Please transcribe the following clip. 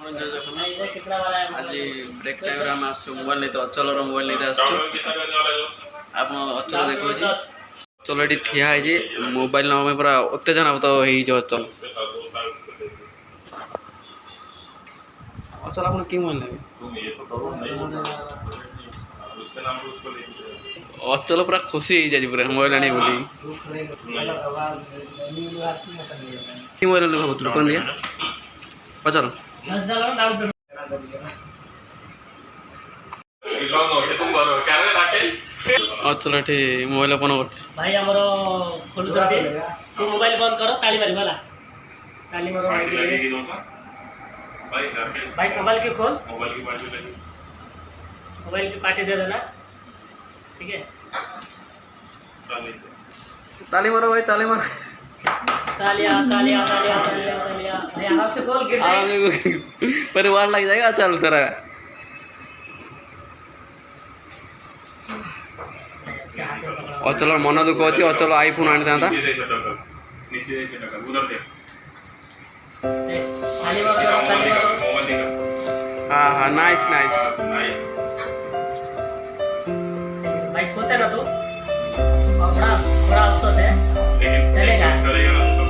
आज break time आम mobile नहीं तो अचल मोबाइल नहीं आप अचल देखो चलो ये ठिया है मोबाइल ना पूरा उत्तेजना तो अचल अचल आप कि मोबाइल लगे अचल पूरा खुशी हो जाए पूरा मोबाइल आने बोली कि मोबाइल भावुल कौन दिया पचार अचल ये मोबाइल ओपन कर भाई हमर खोलु दे तू मोबाइल बंद कर ताली मारी वाला ताली मारो भाई संभाल के खोल मोबाइल की पार्टी दे देना ठीक है ताली मारो भाई ताली मारो तालियां तालियां तालियां तालियां तालियां भाई आराम से खोल गिर जाए परिवार लग जाएगा चल तेरा अचल मन दुख अच्छी अचल आईफोन आनी था हाँ हाँ नाइस नाइस भाई खुश है ना तू बड़ा अफसोस है चलेगा